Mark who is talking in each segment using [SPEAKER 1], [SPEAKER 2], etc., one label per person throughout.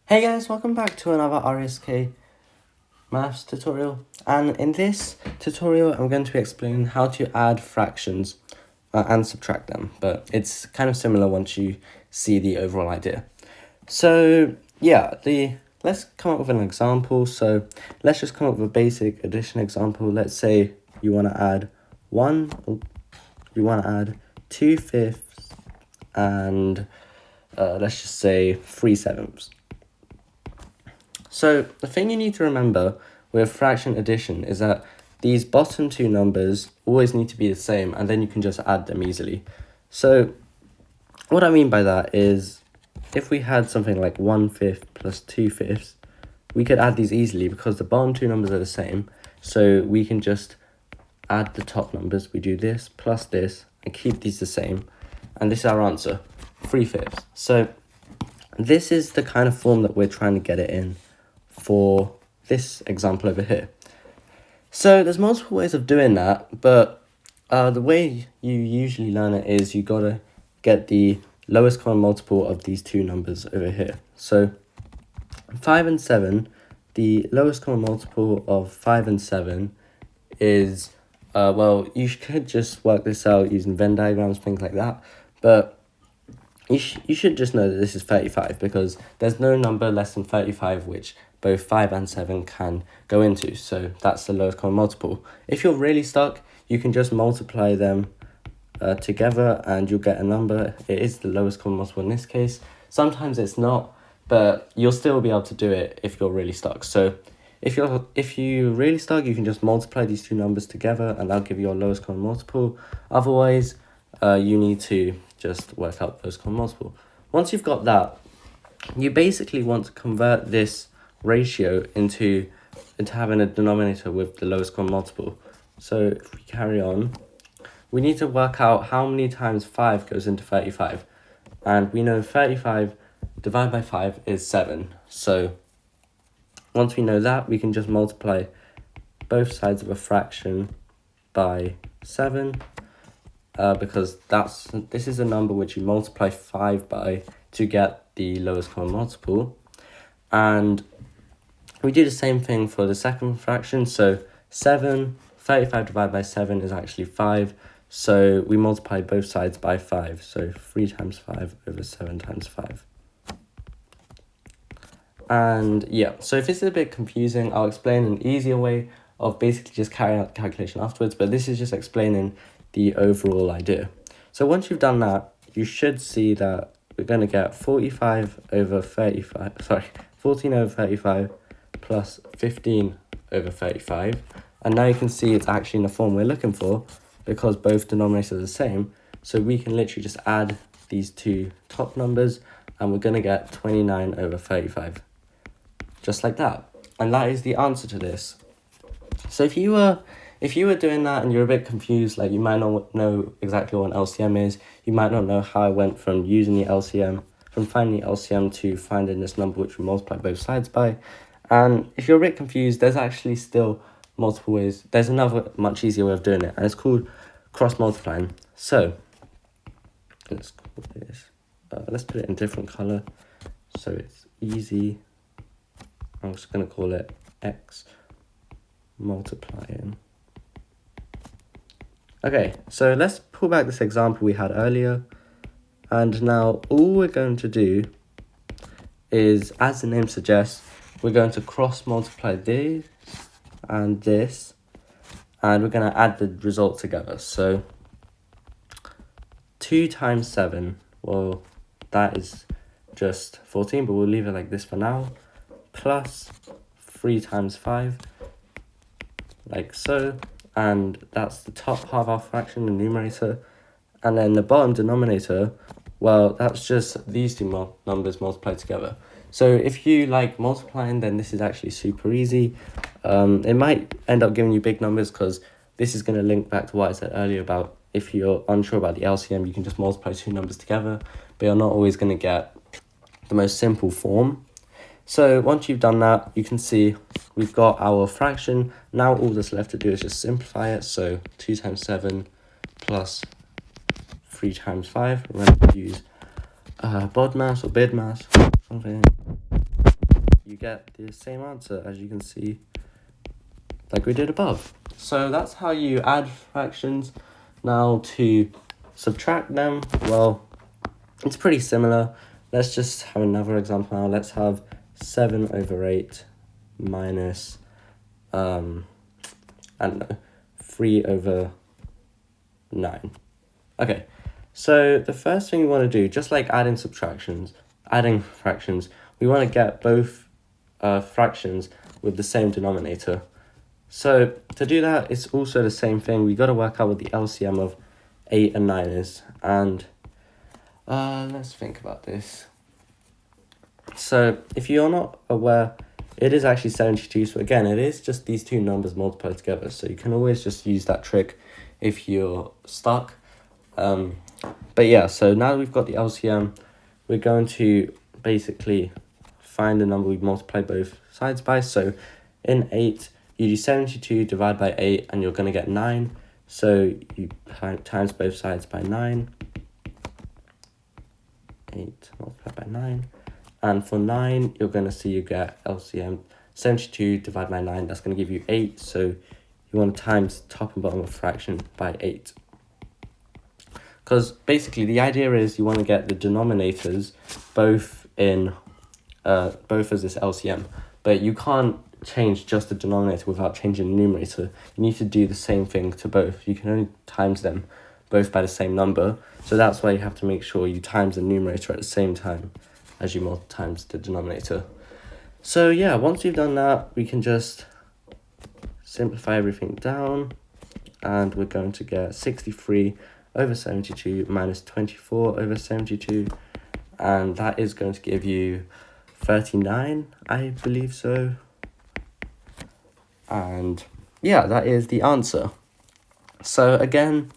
[SPEAKER 1] Hey guys, welcome back to another RSK maths tutorial, and in this tutorial I'm going to be explaining how to add fractions and subtract them, but it's kind of similar once you see the overall idea. So yeah, let's come up with an example. So let's just come up with a basic addition example. Let's say you want to add 2/5 and let's just say 3/7. So the thing you need to remember with fraction addition is that these bottom two numbers always need to be the same, and then you can just add them easily. So what I mean by that is if we had something like 1/5 plus 2/5, we could add these easily because the bottom two numbers are the same. So we can just add the top numbers. We do this plus this and keep these the same. And this is our answer, 3/5. So this is the kind of form that we're trying to get it in for this example over here. So there's multiple ways of doing that, but the way you usually learn it is you gotta get the lowest common multiple of these two numbers over here. So 5 and 7, the lowest common multiple of 5 and 7 is, well, you could just work this out using Venn diagrams, things like that, but you should just know that this is 35 because there's no number less than 35 which both 5 and 7 can go into, so that's the lowest common multiple. If you're really stuck, you can just multiply them together and you'll get a number. It is the lowest common multiple in this case. Sometimes it's not, but you'll still be able to do it if you're really stuck. So if you're really stuck, you can just multiply these two numbers together and that'll give you your lowest common multiple. Otherwise, you need to just work out lowest common multiple. Once you've got that, you basically want to convert this ratio into having a denominator with the lowest common multiple. So if we carry on, we need to work out how many times 5 goes into 35. And we know 35 divided by 5 is 7. So once we know that, we can just multiply both sides of a fraction by 7. Because this is a number which you multiply 5 by to get the lowest common multiple. And we do the same thing for the second fraction. So 35 divided by 7 is actually 5. So we multiply both sides by 5. So 3 times 5 over 7 times 5. And yeah, so if this is a bit confusing, I'll explain an easier way of basically just carrying out the calculation afterwards. But this is just explaining the overall idea. So once you've done that, you should see that we're going to get 14 over 35 plus 15 over 35. And now you can see it's actually in the form we're looking for because both denominators are the same. So we can literally just add these two top numbers and we're going to get 29 over 35. Just like that. And that is the answer to this. So if you were doing that and you're a bit confused, like you might not know exactly what an LCM is, you might not know how I went from using the LCM, from finding the LCM to finding this number which we multiply both sides by. And if you're a bit confused, there's actually still multiple ways. There's another much easier way of doing it, and it's called cross multiplying. So let's call this, let's put it in a different color so it's easy. I'm just going to call it X multiplying. Okay, so let's pull back this example we had earlier. And now all we're going to do is, as the name suggests, we're going to cross multiply this and this. And we're going to add the result together. So 2 times 7, well, that is just 14, but we'll leave it like this for now. Plus 3 times 5, like so. And that's the top half of our fraction, the numerator. And then the bottom denominator, well, that's just these two numbers multiplied together. So if you like multiplying, then this is actually super easy. It might end up giving you big numbers because this is going to link back to what I said earlier about if you're unsure about the LCM, you can just multiply two numbers together, but you're not always going to get the most simple form. So once you've done that, you can see we've got our fraction. Now all that's left to do is just simplify it. So 2 times 7 plus 3 times 5. Remember to use BODMAS or BIDMAS, something. you get the same answer, as you can see, like we did above. So that's how you add fractions. Now to subtract them, well, it's pretty similar. Let's just have another example now. Let's have 7 over 8 minus, I don't know, 3 over 9. Okay, so the first thing we want to do, just like adding fractions, we want to get both fractions with the same denominator. So to do that, it's also the same thing. We got to work out what the LCM of 8 and 9 is. And let's think about this. So if you're not aware, it is actually 72. So again, it is just these two numbers multiplied together. So you can always just use that trick if you're stuck. But yeah, so now we've got the LCM, we're going to basically find the number we multiply both sides by. So in 8, you do 72 divided by 8, and you're going to get 9. So you times both sides by 9. 8 multiplied by 9. And for 9, you're going to see you get LCM 72 divided by 9. That's going to give you 8. So you want to times top and bottom of a fraction by 8. Because basically the idea is you want to get the denominators both in both as this LCM, but you can't change just the denominator without changing the numerator. You need to do the same thing to both. You can only times them both by the same number, so that's why you have to make sure you times the numerator at the same time as you times the denominator. So yeah, once you've done that, we can just simplify everything down, and we're going to get 63 over 72 minus 24 over 72, and that is going to give you 39, I believe so. And yeah, that is the answer. So again,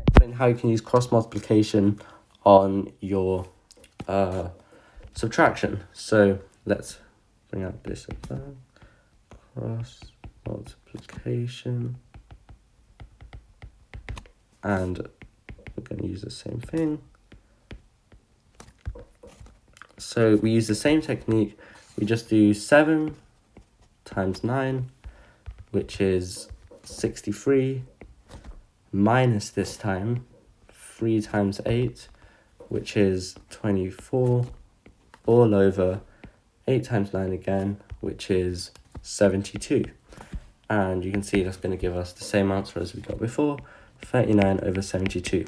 [SPEAKER 1] explain how you can use cross multiplication on your subtraction. So let's bring out this again. Cross multiplication, and we're going to use the same thing. So we use the same technique. We just do 7 times 9, which is 63, minus this time 3 times 8, which is 24, all over 8 times 9 again, which is 72. And you can see that's going to give us the same answer as we got before, 39 over 72.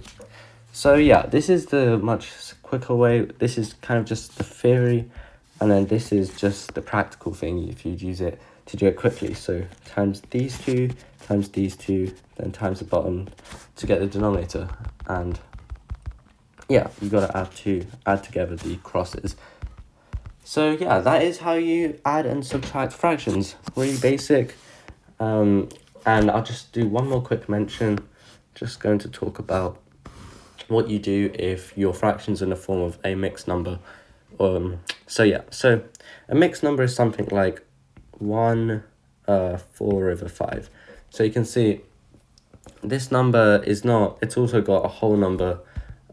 [SPEAKER 1] So yeah, this is the much quicker way. This is kind of just the theory, and then this is just the practical thing if you'd use it to do it quickly. So times these two, then times the bottom to get the denominator. And yeah, you've got to add together the crosses. So yeah, that is how you add and subtract fractions. Really basic. And I'll just do one more quick mention. Just going to talk about what you do if your fraction's in the form of a mixed number. So a mixed number is something like 4 over 5. So you can see this number is not, it's also got a whole number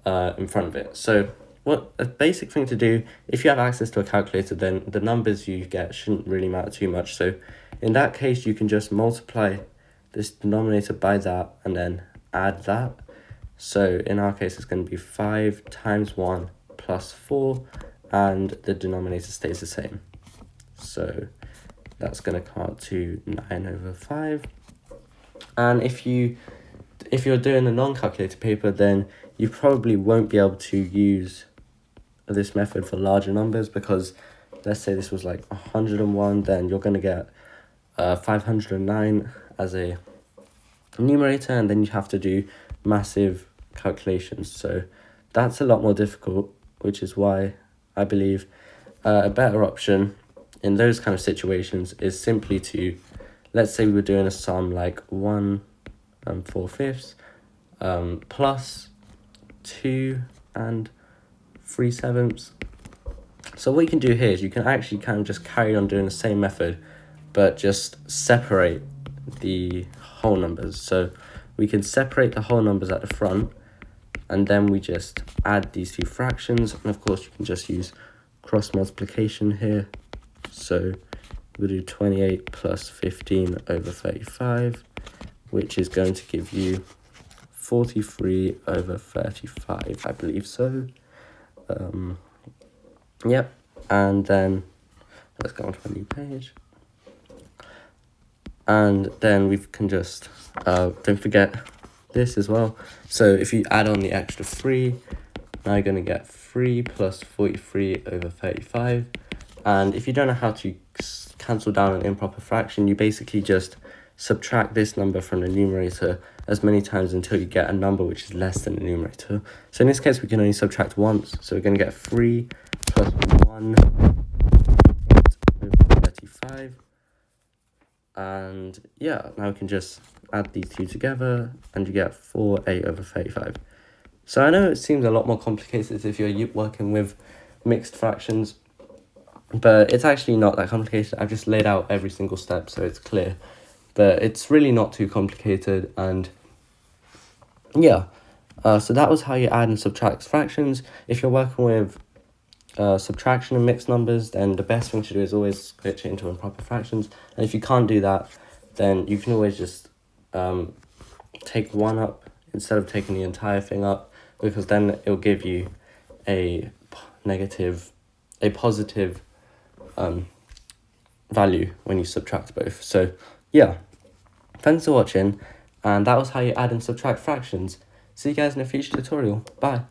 [SPEAKER 1] in front of it. So what a basic thing to do, if you have access to a calculator, then the numbers you get shouldn't really matter too much. So in that case, you can just multiply this denominator by that and then add that. So in our case, it's going to be 5 times 1 plus 4, and the denominator stays the same. So that's going to come out to 9 over 5. And if you're doing a non-calculator paper, then you probably won't be able to use this method for larger numbers, because let's say this was like 101, then you're going to get 509 as a numerator, and then you have to do massive calculations. So that's a lot more difficult, which is why I believe a better option in those kind of situations is simply to, let's say we were doing a sum like 1 4/5 plus 2 3/7. So what you can do here is you can actually kind of just carry on doing the same method, but just separate the whole numbers. So we can separate the whole numbers at the front, and then we just add these two fractions. And of course you can just use cross multiplication here. So we'll do 28 plus 15 over 35, which is going to give you 43 over 35, I believe so. Yep, and then let's go on to a new page. And then we can just, don't forget this as well. So if you add on the extra 3, now you're going to get 3 plus 43 over 35. And if you don't know how to cancel down an improper fraction, you basically just subtract this number from the numerator as many times until you get a number which is less than the numerator. So in this case, we can only subtract once. So we're going to get 3 plus 1 over 35. And yeah, now we can just add these two together and you get 4a over 35. So I know it seems a lot more complicated if you're working with mixed fractions, but it's actually not that complicated. I've just laid out every single step so it's clear. But it's really not too complicated, and yeah. So that was how you add and subtract fractions. If you're working with subtraction and mixed numbers, then the best thing to do is always switch it into improper fractions. And if you can't do that, then you can always just take one up instead of taking the entire thing up, because then it'll give you a positive value when you subtract both. So yeah, thanks for watching, and that was how you add and subtract fractions. See you guys in a future tutorial. Bye.